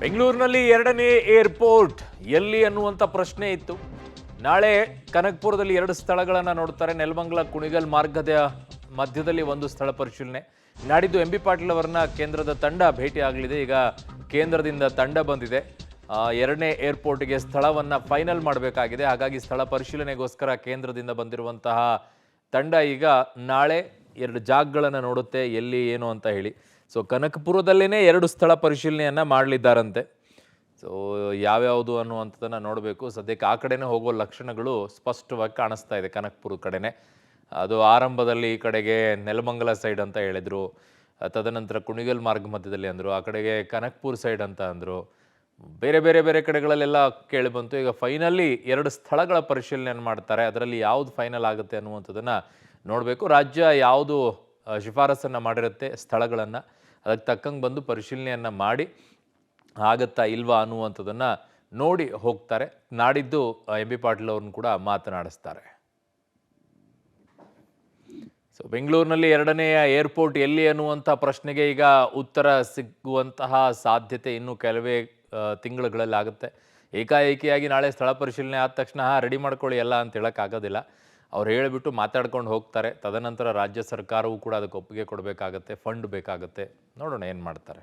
ಬೆಂಗಳೂರಿನಲ್ಲಿ ಎರಡನೇ ಏರ್ಪೋರ್ಟ್ ಎಲ್ಲಿ ಅನ್ನುವಂಥ ಪ್ರಶ್ನೆ ಇತ್ತು. ನಾಳೆ ಕನಕಪುರದಲ್ಲಿ ಎರಡು ಸ್ಥಳಗಳನ್ನು ನೋಡ್ತಾರೆ. ನೆಲಮಂಗಲ ಕುಣಿಗಲ್ ಮಾರ್ಗದ ಮಧ್ಯದಲ್ಲಿ ಒಂದು ಸ್ಥಳ ಪರಿಶೀಲನೆ. ನಾಡಿದ್ದು ಎಂ ಬಿ ಪಾಟೀಲ್ ಅವರನ್ನ ಕೇಂದ್ರದ ತಂಡ ಭೇಟಿ ಆಗಲಿದೆ. ಈಗ ಕೇಂದ್ರದಿಂದ ತಂಡ ಬಂದಿದೆ. ಎರಡನೇ ಏರ್ಪೋರ್ಟ್ಗೆ ಸ್ಥಳವನ್ನು ಫೈನಲ್ ಮಾಡಬೇಕಾಗಿದೆ. ಹಾಗಾಗಿ ಸ್ಥಳ ಪರಿಶೀಲನೆಗೋಸ್ಕರ ಕೇಂದ್ರದಿಂದ ಬಂದಿರುವಂತಹ ತಂಡ ಈಗ ನಾಳೆ ಎರಡು ಜಾಗಗಳನ್ನು ನೋಡುತ್ತೆ, ಎಲ್ಲಿ ಏನು ಅಂತ ಹೇಳಿ. ಸೊ ಕನಕಪುರದಲ್ಲೇ ಎರಡು ಸ್ಥಳ ಪರಿಶೀಲನೆಯನ್ನು ಮಾಡಲಿದ್ದಾರಂತೆ. ಸೊ ಯಾವ್ಯಾವುದು ಅನ್ನುವಂಥದ್ದನ್ನು ನೋಡಬೇಕು. ಸದ್ಯಕ್ಕೆ ಆ ಕಡೆನೇ ಹೋಗೋ ಲಕ್ಷಣಗಳು ಸ್ಪಷ್ಟವಾಗಿ ಕಾಣಿಸ್ತಾ ಇದೆ. ಕನಕಪುರ ಕಡೆನೇ ಅದು ಆರಂಭದಲ್ಲಿ ಈ ಕಡೆಗೆ ನೆಲಮಂಗಲ ಸೈಡ್ ಅಂತ ಹೇಳಿದರು, ತದನಂತರ ಕುಣಿಗಲ್ ಮಾರ್ಗ ಮಧ್ಯದಲ್ಲಿ ಅಂದರು, ಆ ಕಡೆಗೆ ಕನಕಪುರ ಸೈಡ್ ಅಂತ ಅಂದರು, ಬೇರೆ ಬೇರೆ ಬೇರೆ ಕಡೆಗಳಲ್ಲೆಲ್ಲ ಕೇಳಿ ಬಂತು. ಈಗ ಫೈನಲಿ ಎರಡು ಸ್ಥಳಗಳ ಪರಿಶೀಲನೆಯನ್ನು ಮಾಡ್ತಾರೆ. ಅದರಲ್ಲಿ ಯಾವುದು ಫೈನಲ್ ಆಗುತ್ತೆ ಅನ್ನುವಂಥದ್ದನ್ನು ನೋಡಬೇಕು. ರಾಜ್ಯ ಯಾವುದು ಶಿಫಾರಸನ್ನು ಮಾಡಿರುತ್ತೆ ಸ್ಥಳಗಳನ್ನು, ಅದಕ್ಕೆ ತಕ್ಕಂಗೆ ಬಂದು ಪರಿಶೀಲನೆಯನ್ನು ಮಾಡಿ ಆಗತ್ತಾ ಇಲ್ವಾ ಅನ್ನುವಂಥದ್ದನ್ನು ನೋಡಿ ಹೋಗ್ತಾರೆ. ನಾಡಿದ್ದು ಎಂ ಬಿ ಪಾಟೀಲ್ ಅವ್ರನ್ನ ಕೂಡ ಮಾತನಾಡಿಸ್ತಾರೆ. ಸೊ ಬೆಂಗಳೂರಿನಲ್ಲಿ ಎರಡನೆಯ ಏರ್ಪೋರ್ಟ್ ಎಲ್ಲಿ ಅನ್ನುವಂಥ ಪ್ರಶ್ನೆಗೆ ಈಗ ಉತ್ತರ ಸಿಗುವಂತಹ ಸಾಧ್ಯತೆ ಇನ್ನು ಕೆಲವೇ ತಿಂಗಳುಗಳಲ್ಲಿ ಆಗುತ್ತೆ. ಏಕಾಏಕಿಯಾಗಿ ನಾಳೆ ಸ್ಥಳ ಪರಿಶೀಲನೆ ಆದ ತಕ್ಷಣ ರೆಡಿ ಮಾಡ್ಕೊಳ್ಳಿ ಎಲ್ಲ ಅಂತ ಹೇಳೋಕ್ಕಾಗೋದಿಲ್ಲ. ಅವ್ರು ಹೇಳಿಬಿಟ್ಟು ಮಾತಾಡ್ಕೊಂಡು ಹೋಗ್ತಾರೆ. ತದನಂತರ ರಾಜ್ಯ ಸರ್ಕಾರವೂ ಕೂಡ ಅದಕ್ಕೆ ಒಪ್ಪಿಗೆ ಕೊಡಬೇಕಾಗತ್ತೆ, ಫಂಡ್ ಬೇಕಾಗುತ್ತೆ. ನೋಡೋಣ ಏನು ಮಾಡ್ತಾರೆ.